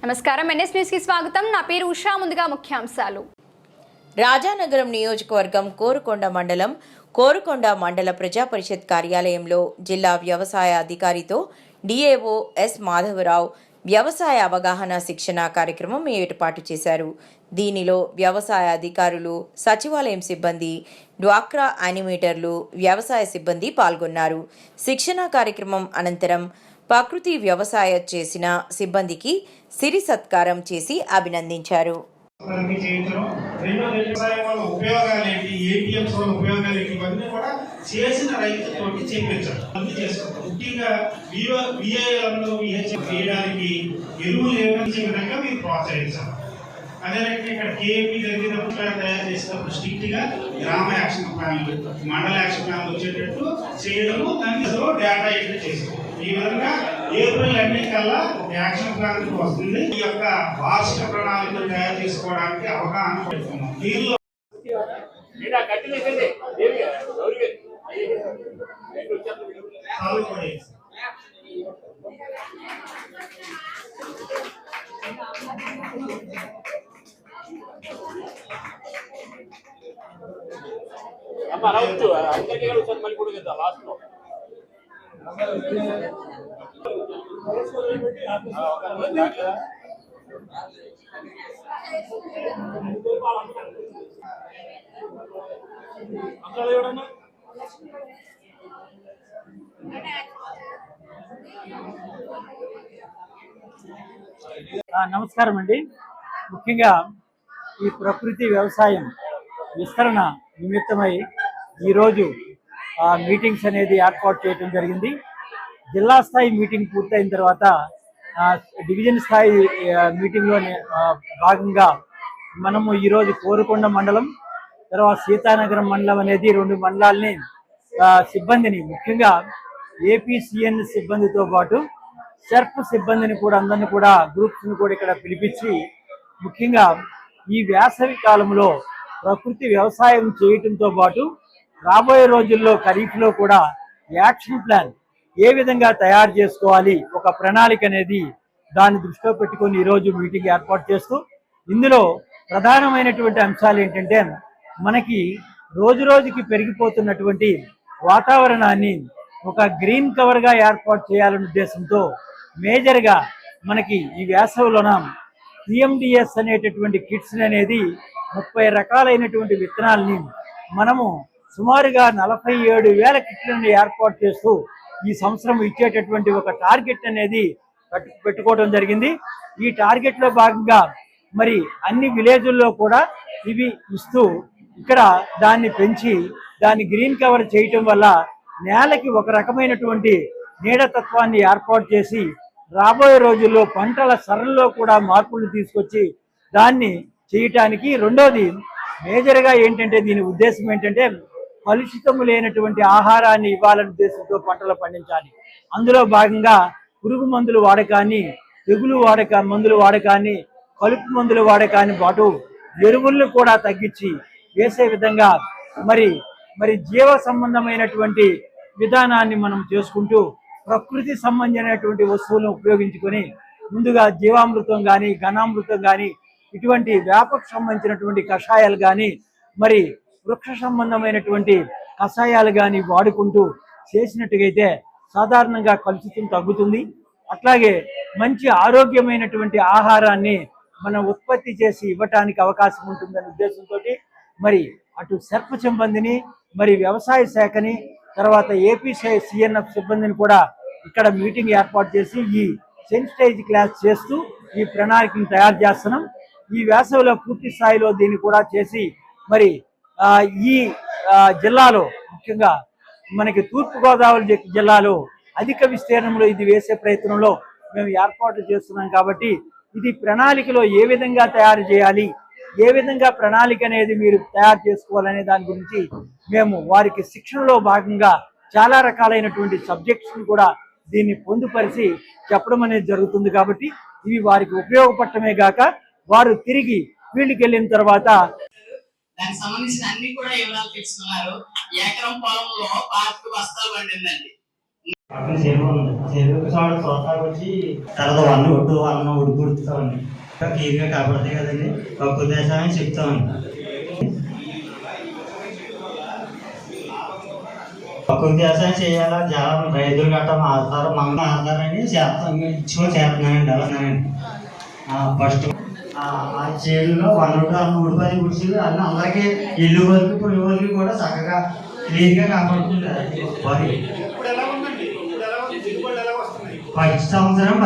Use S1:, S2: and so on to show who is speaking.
S1: నమస్కారం NS news కి స్వాగతం నా పేరు ఉషా ముందుగా ముఖ్యాంశాలు
S2: రాజానగరం నియోజకవర్గం కోరుకొండ మండల ప్రజా పరిషత్ కార్యాలయంలో జిల్లా వ్యవసాయ అధికారితో డిఏఓ ఎస్ మాధవరావు వ్యవసాయ అవగాహన శిక్షణ కార్యక్రమం ఏర్పాటు చేశారు. దీనిలో వ్యవసాయ అధికారులు, సచివాలయం సిబ్బంది, డ్వాక్రా యానిమేటర్లు, వ్యవసాయ సిబ్బంది పాల్గొన్నారు. శిక్షణ కార్యక్రమం అనంతరం ప్రకృతి వ్యవసాయ చేసిన సిబ్బందికి సిరి సత్కారం చేసి అభినందించారు.
S3: అదే రకంగా ఇక్కడ కేఏపీ జరిగినప్పుడు తయారు చేసినప్పుడు స్ట్రిక్ట్ గా గ్రామ యాక్షన్ ప్లాన్లు, మండల యాక్షన్ ప్లాన్లు వచ్చేటట్టు చేయడము, దానికి డేటా ఎంట్రీ చేసాం. ఈ విధంగా ఏప్రిల్ అన్నిటికల్లా యాక్షన్ ప్లాన్ వస్తుంది. ఈ యొక్క వార్షిక ప్రణాళికలు తయారు చేసుకోవడానికి అవగాహన పెడుతున్నాం. దీనిలో
S4: నమస్కారం అండి. ముఖ్యంగా ఈ ప్రకృతి వ్యవసాయం విస్తరణ నిమిత్తమై ఈరోజు మీటింగ్స్ అనేది ఏర్పాటు చేయడం జరిగింది. జిల్లా స్థాయి మీటింగ్ పూర్తయిన తర్వాత డివిజన్ స్థాయి మీటింగ్లోనే భాగంగా మనము ఈరోజు కోరుకొండ మండలం, తర్వాత సీతానగరం మండలం అనేది 2 మండలాల్ని సిబ్బందిని, ముఖ్యంగా ఏపీసీఎన్ సిబ్బందితో పాటు సెర్ప్ సిబ్బందిని కూడా అందరినీ కూడా గ్రూప్స్ని కూడా ఇక్కడ పిలిపించి ముఖ్యంగా ఈ వేసవి కాలంలో ప్రకృతి వ్యవసాయం చేయటంతో పాటు రాబోయే రోజుల్లో ఖరీఫ్లో కూడా యాక్షన్ ప్లాన్ ఏ విధంగా తయారు చేసుకోవాలి, ఒక ప్రణాళిక అనేది దాన్ని దృష్టిలో పెట్టుకొని ఈరోజు మీటింగ్ ఏర్పాటు చేస్తూ, ఇందులో ప్రధానమైనటువంటి అంశాలు ఏంటంటే మనకి రోజు రోజుకి పెరిగిపోతున్నటువంటి వాతావరణాన్ని ఒక గ్రీన్ కవర్గా ఏర్పాటు చేయాలనే ఉద్దేశంతో మేజర్గా మనకి ఈ వేసవిలోన పిఎండిఎస్ అనేటటువంటి కిట్స్ అనేది 30 రకాలైనటువంటి విత్తనాలని మనము సుమారుగా 47,000 కిట్లను ఏర్పాటు చేస్తూ ఈ సంవత్సరం ఇచ్చేటటువంటి ఒక టార్గెట్ అనేది పెట్టుకోవడం జరిగింది. ఈ టార్గెట్లో భాగంగా మరి అన్ని విలేజుల్లో కూడా ఇవి ఇస్తూ ఇక్కడ దాన్ని పెంచి దాన్ని గ్రీన్ కవర్ చేయటం వల్ల నేలకి ఒక రకమైనటువంటి నీడతత్వాన్ని ఏర్పాటు చేసి రాబోయే రోజుల్లో పంటల సరళలో కూడా మార్పులు తీసుకొచ్చి దాన్ని చేయటానికి, రెండోది మేజర్గా ఏంటంటే దీని ఉద్దేశం ఏంటంటే కలుషితము లేనటువంటి ఆహారాన్ని ఇవ్వాలనే ఉద్దేశంతో పంటలు పండించాలి. అందులో భాగంగా పురుగు మందుల వాడకాన్ని, తెగులు మందుల వాడకాన్ని, కలుపు మందుల వాడకాన్ని పాటు ఎరువులను కూడా తగ్గించి వేసే విధంగా మరి జీవ సంబంధమైనటువంటి విధానాన్ని మనం చేసుకుంటూ ప్రకృతి సంబంధమైనటువంటి వస్తువులను ఉపయోగించుకొని ముందుగా జీవామృతం కానీ, ఘనామృతం కానీ, ఇటువంటి వేపకు సంబంధించినటువంటి కషాయాలు కానీ, మరి వృక్ష సంబంధమైనటువంటి కషాయాలు కానీ వాడుకుంటూ చేసినట్టుగైతే సాధారణంగా కలుషితం తగ్గుతుంది. అట్లాగే మంచి ఆరోగ్యమైనటువంటి ఆహారాన్ని మనం ఉత్పత్తి చేసి ఇవ్వటానికి అవకాశం ఉంటుందనే ఉద్దేశంతో మరి అటు సెర్ప్ సిబ్బందిని, మరి వ్యవసాయ శాఖని, తర్వాత ఏపీ సిఎన్ఎఫ్ సిబ్బందిని కూడా ఇక్కడ మీటింగ్ ఏర్పాటు చేసి ఈ సెన్సిటైజ్ క్లాస్ చేస్తూ ఈ ప్రణాళికను తయారు చేస్తున్నాం. ఈ వేసవిలో పూర్తి స్థాయిలో దీన్ని కూడా చేసి మరి ఈ జిల్లాలో, ముఖ్యంగా మనకి తూర్పుగోదావరి జిల్లాలో అధిక విస్తీర్ణంలో ఇది వేసే ప్రయత్నంలో మేము ఏర్పాట్లు చేస్తున్నాం. కాబట్టి ఇది ప్రణాళికలో ఏ విధంగా తయారు చేయాలి, ఏ విధంగా ప్రణాళిక అనేది మీరు తయారు చేసుకోవాలనే దాని గురించి మేము వారికి శిక్షణలో భాగంగా చాలా రకాలైనటువంటి సబ్జెక్ట్స్ని కూడా దీన్ని పొందుపరిచి చెప్పడం అనేది జరుగుతుంది. కాబట్టి ఇవి వారికి ఉపయోగపడటమే గాక వారు తిరిగి ఫీల్డ్కి వెళ్ళిన తర్వాత
S5: దానికి సంబంధించిన అన్ని కూడా వివరాలు తెలుసుకున్నారు. ఎకరం పొలంలో 25 బస్తాలు పండిందండి.
S6: పక్కన చెరువు ఉంది. చెరువుకి చూడటానికి వచ్చి తర్వాత వన్న ఉడుకుతామండి. క్లియర్గా కాపాడతాయి కదండి. ఒక ఉద్దేశాన్ని చెప్తామండి. ఒక ఉద్దేశాన్ని చేయాలా జలం రైతులు గట్రా ఆడతారు మన ఆడతారని చేస్తున్నానండి. అలానండి ఫస్ట్ ఆ చేనులో 100 గుడిసెలు అన్నీ అందరికీ ఇల్లు వరకు పొయ్యి వరకు కూడా చక్కగా క్లీన్గా కాపాడుతుంది.
S3: ఇప్పుడు ఎలా ఉందండి? ఇప్పుడు ఎలా ఉంది? దిగుబడులు ఎలా వస్తున్నాయి?
S6: 10 సంవత్సరం